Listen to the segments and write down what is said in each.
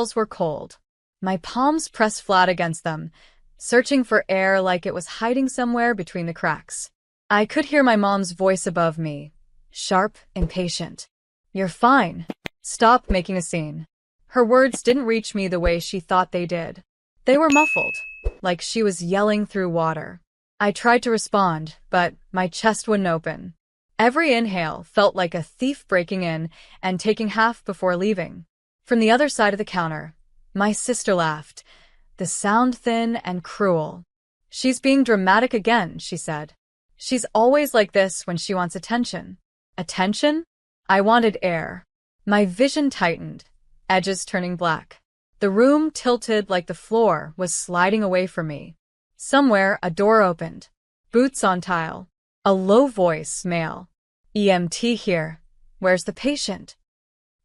Nails were cold. My palms pressed flat against them, searching for air like it was hiding somewhere between the cracks. I could hear my mom's voice above me, sharp, impatient. "You're fine. Stop making a scene." Her words didn't reach me the way she thought they did. They were muffled, like she was yelling through water. I tried to respond, but my chest wouldn't open. Every inhale felt like a thief breaking in and taking half before leaving. From the other side of the counter, my sister laughed, the sound thin and cruel. "She's being dramatic again," she said. "She's always like this when she wants attention." Attention? I wanted air. My vision tightened, edges turning black. The room tilted like the floor was sliding away from me. Somewhere, a door opened. Boots on tile. A low voice, male. "EMT here. Where's the patient?"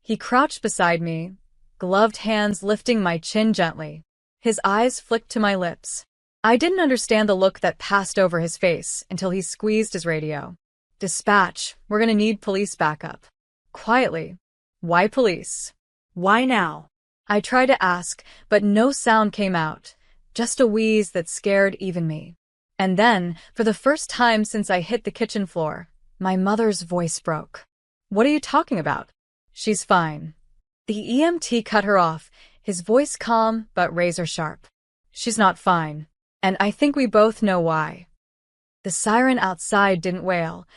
He crouched beside me, gloved hands lifting my chin gently. His eyes flicked to my lips. I didn't understand the look that passed over his face until he squeezed his radio. "Dispatch, we're gonna need police backup." Quietly. "Why police? Why now?" I tried to ask, but no sound came out, just a wheeze that scared even me. And then, for the first time since I hit the kitchen floor, my mother's voice broke. "What are you talking about? She's fine." The EMT cut her off, his voice calm but razor-sharp. "She's not fine. And I think we both know why." The siren outside didn't wail.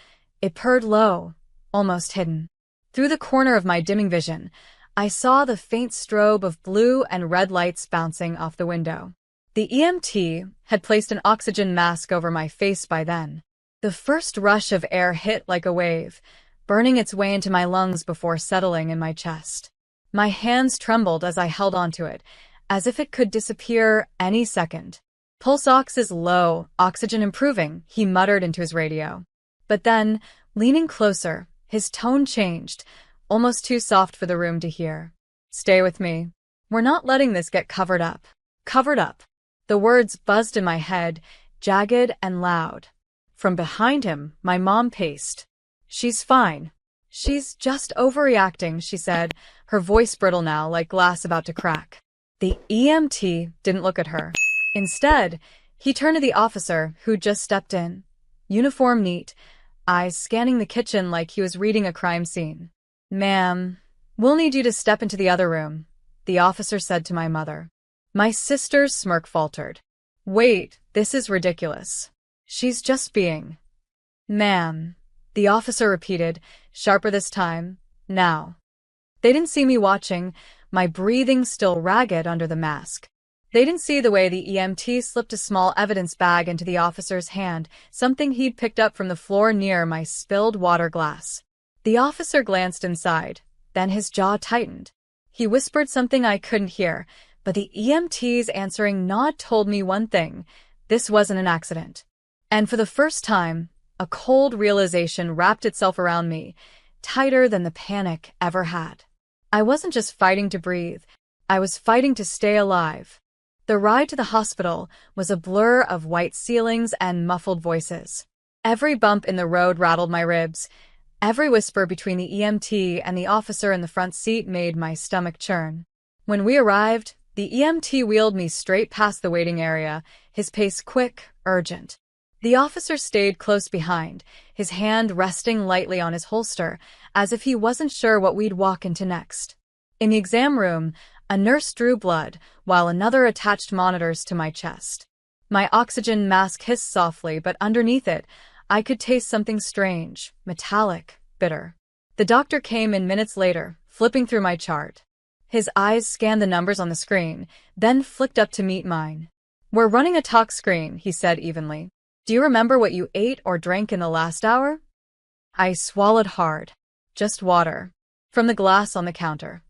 It purred low, almost hidden. Through the corner of my dimming vision, I saw the faint strobe of blue and red lights bouncing off the window. The EMT had placed an oxygen mask over my face by then. The first rush of air hit like a wave, burning its way into my lungs before settling in my chest. My hands trembled as I held onto it, as if it could disappear any second. "Pulse ox is low, oxygen improving," he muttered into his radio. But then, leaning closer, his tone changed, almost too soft for the room to hear. "Stay with me. We're not letting this get covered up." Covered up. The words buzzed in my head, jagged and loud. From behind him, my mom paced. "She's fine. She's just overreacting," she said, her voice brittle now like glass about to crack. The EMT didn't look at her. Instead, he turned to the officer who'd just stepped in. Uniform neat, eyes scanning the kitchen like he was reading a crime scene. "Ma'am, we'll need you to step into the other room," the officer said to my mother. My sister's smirk faltered. "Wait, this is ridiculous. She's just being..." "Ma'am," the officer repeated, sharper this time. "Now." They didn't see me watching, my breathing still ragged under the mask. They didn't see the way the EMT slipped a small evidence bag into the officer's hand, something he'd picked up from the floor near my spilled water glass. The officer glanced inside, then his jaw tightened. He whispered something I couldn't hear, but the EMT's answering nod told me one thing: this wasn't an accident. And for the first time, a cold realization wrapped itself around me, tighter than the panic ever had. I wasn't just fighting to breathe, I was fighting to stay alive. The ride to the hospital was a blur of white ceilings and muffled voices. Every bump in the road rattled my ribs. Every whisper between the EMT and the officer in the front seat made my stomach churn. When we arrived, the EMT wheeled me straight past the waiting area, his pace quick, urgent. The officer stayed close behind, his hand resting lightly on his holster, as if he wasn't sure what we'd walk into next. In the exam room, a nurse drew blood, while another attached monitors to my chest. My oxygen mask hissed softly, but underneath it, I could taste something strange, metallic, bitter. The doctor came in minutes later, flipping through my chart. His eyes scanned the numbers on the screen, then flicked up to meet mine. "We're running a talk screen," he said evenly. "Do you remember what you ate or drank in the last hour?" I swallowed hard. Just water. From the glass on the counter.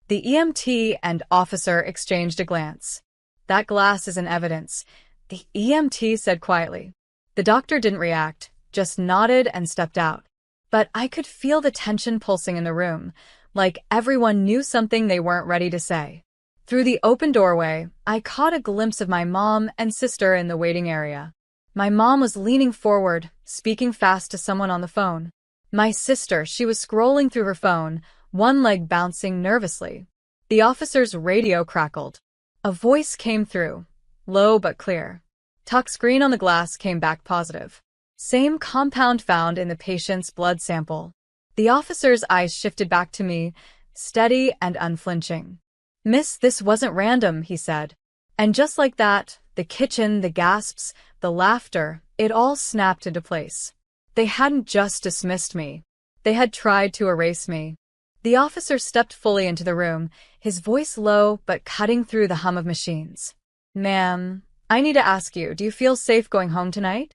The EMT and officer exchanged a glance. "That glass is in evidence," the EMT said quietly. The doctor didn't react, just nodded and stepped out. But I could feel the tension pulsing in the room, like everyone knew something they weren't ready to say. Through the open doorway, I caught a glimpse of my mom and sister in the waiting area. My mom was leaning forward, speaking fast to someone on the phone. My sister, she was scrolling through her phone, one leg bouncing nervously. The officer's radio crackled. A voice came through, low but clear. Tuck screen on the glass came back positive. Same compound found in the patient's blood sample. The officer's eyes shifted back to me, steady and unflinching. "Miss, this wasn't random," he said. And just like that, the kitchen, the gasps, the laughter, it all snapped into place. They hadn't just dismissed me. They had tried to erase me. The officer stepped fully into the room, his voice low but cutting through the hum of machines. "Ma'am, I need to ask you, do you feel safe going home tonight?"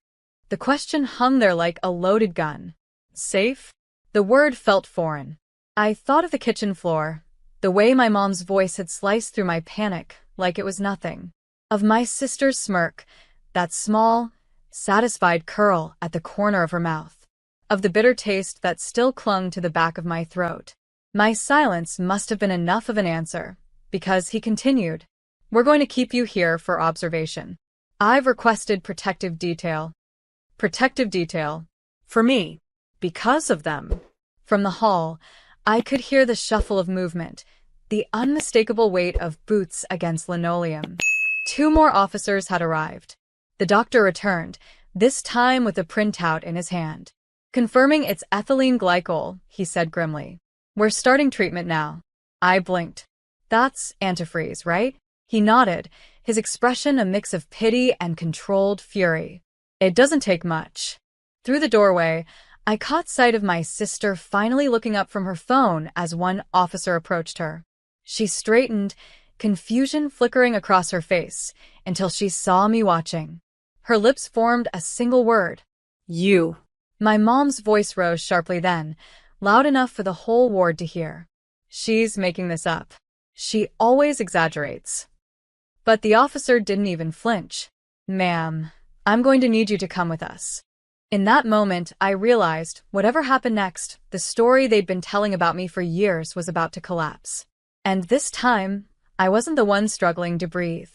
The question hung there like a loaded gun. Safe? The word felt foreign. I thought of the kitchen floor, the way my mom's voice had sliced through my panic like it was nothing. Of my sister's smirk, that small, satisfied curl at the corner of her mouth. Of the bitter taste that still clung to the back of my throat. My silence must have been enough of an answer, because he continued, "We're going to keep you here for observation. I've requested protective detail." Protective detail. For me. Because of them. From the hall, I could hear the shuffle of movement, the unmistakable weight of boots against linoleum. 2 more officers had arrived. The doctor returned, this time with a printout in his hand. "Confirming it's ethylene glycol," he said grimly. "We're starting treatment now." I blinked. "That's antifreeze, right?" He nodded, his expression a mix of pity and controlled fury. "It doesn't take much." Through the doorway, I caught sight of my sister finally looking up from her phone as one officer approached her. She straightened, confusion flickering across her face, until she saw me watching. Her lips formed a single word. "You." My mom's voice rose sharply then, loud enough for the whole ward to hear. "She's making this up. She always exaggerates." But the officer didn't even flinch. "Ma'am, I'm going to need you to come with us." In that moment, I realized, whatever happened next, the story they'd been telling about me for years was about to collapse. And this time, I wasn't the one struggling to breathe.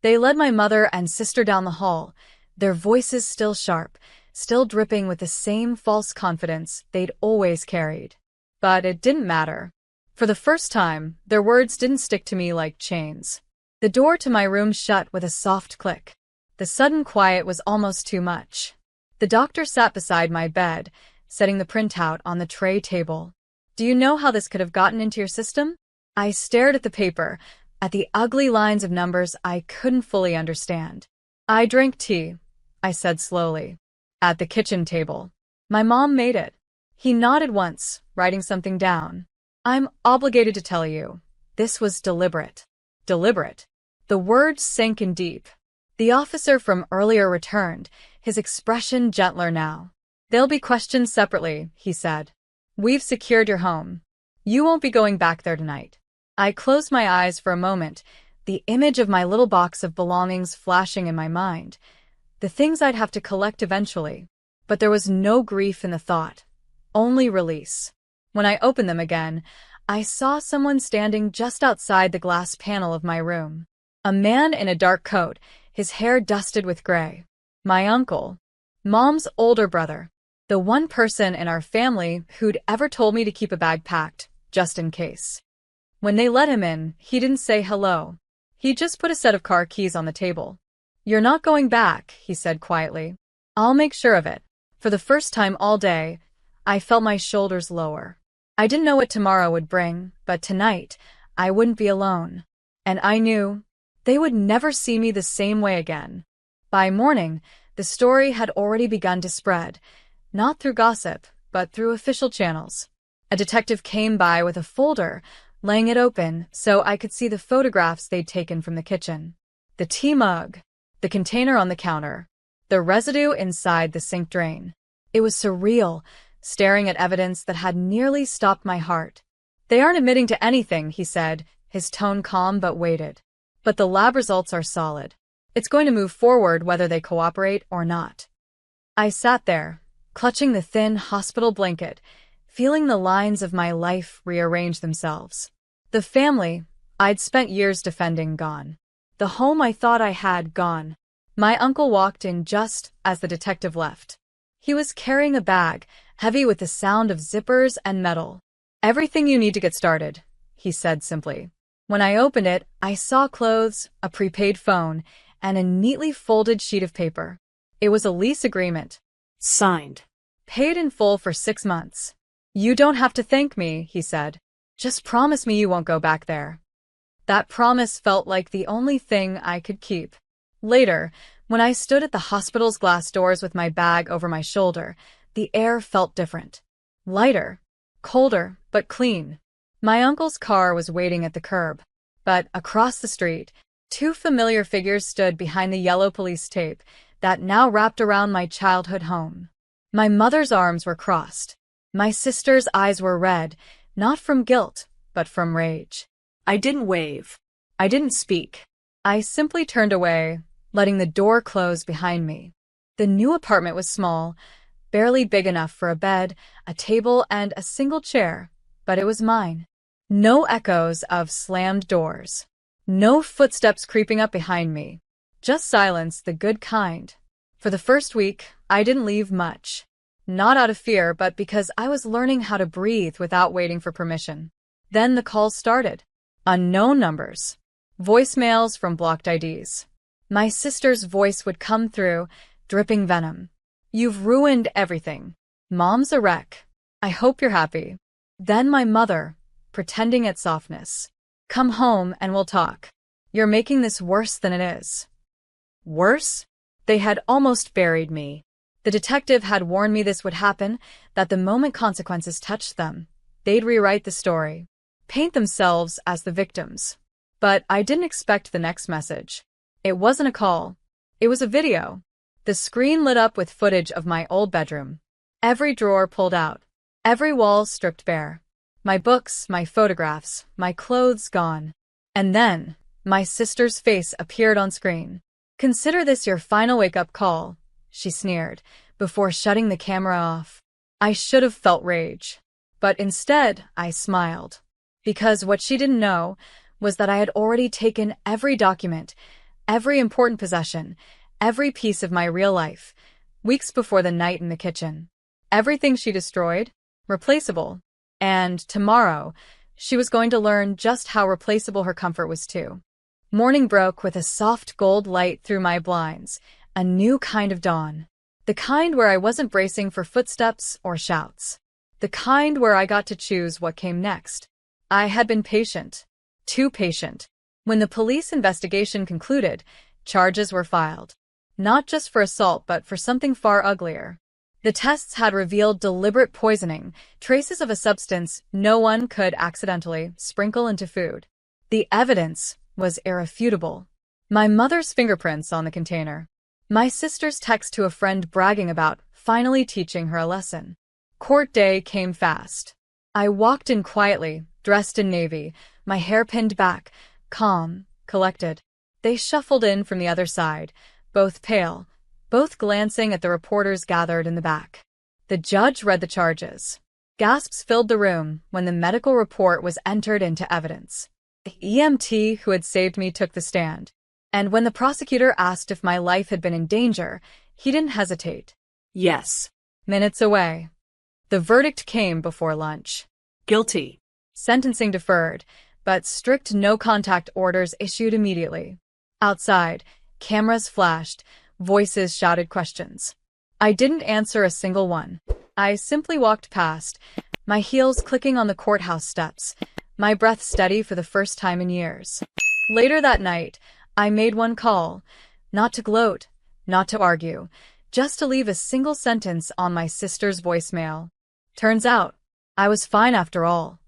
They led my mother and sister down the hall, their voices still sharp, still dripping with the same false confidence they'd always carried. But it didn't matter. For the first time, their words didn't stick to me like chains. The door to my room shut with a soft click. The sudden quiet was almost too much. The doctor sat beside my bed, setting the printout on the tray table. "Do you know how this could have gotten into your system?" I stared at the paper, at the ugly lines of numbers I couldn't fully understand. "I drank tea," I said slowly. "At the kitchen table. My mom made it." He nodded once, writing something down. "I'm obligated to tell you. This was deliberate." Deliberate. The words sank in deep. The officer from earlier returned, his expression gentler now. "They'll be questioned separately," he said. "We've secured your home. You won't be going back there tonight." I closed my eyes for a moment, the image of my little box of belongings flashing in my mind, the things I'd have to collect eventually. But there was no grief in the thought, only release. When I opened them again, I saw someone standing just outside the glass panel of my room. A man in a dark coat, his hair dusted with gray. My uncle. Mom's older brother. The one person in our family who'd ever told me to keep a bag packed, just in case. When they let him in, he didn't say hello. He just put a set of car keys on the table. "You're not going back," he said quietly. "I'll make sure of it." For the first time all day, I felt my shoulders lower. I didn't know what tomorrow would bring, but tonight, I wouldn't be alone. And I knew they would never see me the same way again. By morning, the story had already begun to spread, not through gossip, but through official channels. A detective came by with a folder, laying it open so I could see the photographs they'd taken from the kitchen. The tea mug, the container on the counter, the residue inside the sink drain. It was surreal, staring at evidence that had nearly stopped my heart. "They aren't admitting to anything," he said, his tone calm but weighted. "But the lab results are solid. It's going to move forward whether they cooperate or not." I sat there, clutching the thin hospital blanket, feeling the lines of my life rearrange themselves. The family I'd spent years defending gone. The home I thought I had gone. My uncle walked in just as the detective left. He was carrying a bag, heavy with the sound of zippers and metal. "Everything you need to get started," he said simply. When I opened it, I saw clothes, a prepaid phone, and a neatly folded sheet of paper. It was a lease agreement. Signed. Paid in full for 6 months. "You don't have to thank me," he said. "Just promise me you won't go back there." That promise felt like the only thing I could keep. Later, when I stood at the hospital's glass doors with my bag over my shoulder, the air felt different. Lighter, colder, but clean. My uncle's car was waiting at the curb, but across the street, 2 familiar figures stood behind the yellow police tape that now wrapped around my childhood home. My mother's arms were crossed. My sister's eyes were red, not from guilt, but from rage. I didn't wave. I didn't speak. I simply turned away, letting the door close behind me. The new apartment was small, barely big enough for a bed, a table, and a single chair, but it was mine. No echoes of slammed doors. No footsteps creeping up behind me. Just silence, the good kind. For the first week, I didn't leave much. Not out of fear, but because I was learning how to breathe without waiting for permission. Then the calls started. Unknown numbers. Voicemails from blocked IDs. My sister's voice would come through, dripping venom. "You've ruined everything. Mom's a wreck. I hope you're happy." Then my mother, pretending at softness. "Come home and we'll talk. You're making this worse than it is." Worse? They had almost buried me. The detective had warned me this would happen, that the moment consequences touched them, they'd rewrite the story, paint themselves as the victims. But I didn't expect the next message. It wasn't a call. It was a video. The screen lit up with footage of my old bedroom. Every drawer pulled out. Every wall stripped bare. My books, my photographs, my clothes gone. And then, my sister's face appeared on screen. "Consider this your final wake-up call," she sneered, before shutting the camera off. I should have felt rage. But instead, I smiled. Because what she didn't know was that I had already taken every document, every important possession, every piece of my real life, weeks before the night in the kitchen. Everything she destroyed, replaceable. And tomorrow, she was going to learn just how replaceable her comfort was too. Morning broke with a soft gold light through my blinds, a new kind of dawn. The kind where I wasn't bracing for footsteps or shouts. The kind where I got to choose what came next. I had been patient. Too patient. When the police investigation concluded, charges were filed. Not just for assault, but for something far uglier. The tests had revealed deliberate poisoning, traces of a substance no one could accidentally sprinkle into food. The evidence was irrefutable. My mother's fingerprints on the container. My sister's text to a friend bragging about finally teaching her a lesson. Court day came fast. I walked in quietly, dressed in navy, my hair pinned back, calm, collected. They shuffled in from the other side, both pale, both glancing at the reporters gathered in the back. The judge read the charges. Gasps filled the room when the medical report was entered into evidence. The EMT who had saved me took the stand. And when the prosecutor asked if my life had been in danger, he didn't hesitate. Yes. Minutes away. The verdict came before lunch. Guilty. Sentencing deferred, but strict no-contact orders issued immediately. Outside, cameras flashed, voices shouted questions. I didn't answer a single one. I simply walked past, my heels clicking on the courthouse steps, my breath steady for the first time in years. Later that night, I made one call, not to gloat, not to argue, just to leave a single sentence on my sister's voicemail. Turns out, I was fine after all.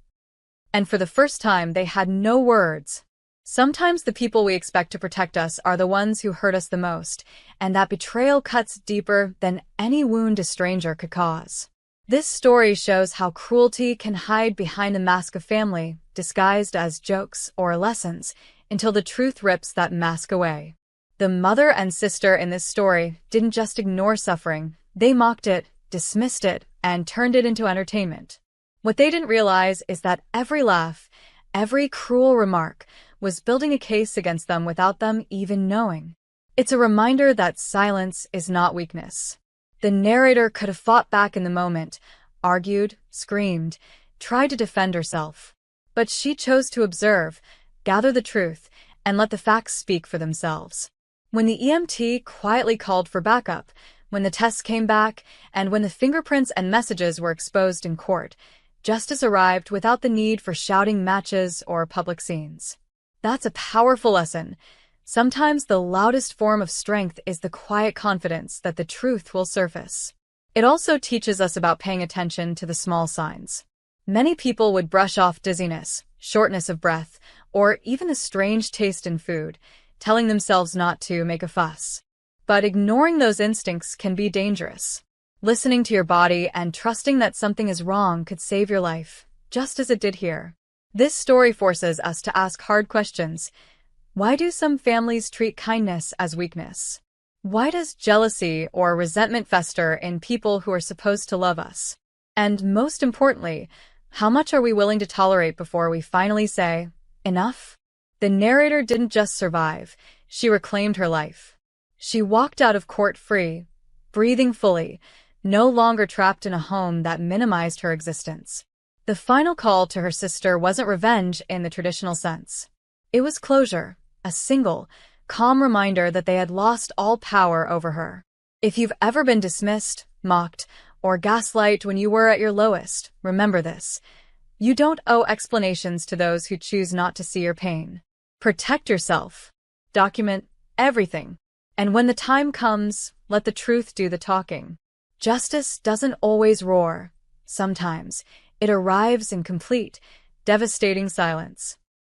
And for the first time, they had no words. Sometimes the people we expect to protect us are the ones who hurt us the most, and that betrayal cuts deeper than any wound a stranger could cause. This story shows how cruelty can hide behind the mask of family, disguised as jokes or lessons, until the truth rips that mask away. The mother and sister in this story didn't just ignore suffering, they mocked it, dismissed it, and turned it into entertainment. What they didn't realize is that every laugh, every cruel remark, was building a case against them without them even knowing. It's a reminder that silence is not weakness. The narrator could have fought back in the moment, argued, screamed, tried to defend herself. But she chose to observe, gather the truth, and let the facts speak for themselves. When the EMT quietly called for backup, when the tests came back, and when the fingerprints and messages were exposed in court, justice arrived without the need for shouting matches or public scenes. That's a powerful lesson. Sometimes the loudest form of strength is the quiet confidence that the truth will surface. It also teaches us about paying attention to the small signs. Many people would brush off dizziness, shortness of breath, or even a strange taste in food, telling themselves not to make a fuss. But ignoring those instincts can be dangerous. Listening to your body and trusting that something is wrong could save your life, just as it did here. This story forces us to ask hard questions. Why do some families treat kindness as weakness? Why does jealousy or resentment fester in people who are supposed to love us? And most importantly, how much are we willing to tolerate before we finally say, enough? The narrator didn't just survive, she reclaimed her life. She walked out of court free, breathing fully, no longer trapped in a home that minimized her existence. The final call to her sister wasn't revenge in the traditional sense. It was closure, a single, calm reminder that they had lost all power over her. If you've ever been dismissed, mocked, or gaslighted when you were at your lowest, remember this. You don't owe explanations to those who choose not to see your pain. Protect yourself. Document everything. And when the time comes, let the truth do the talking. Justice doesn't always roar. Sometimes, it arrives in complete, devastating silence.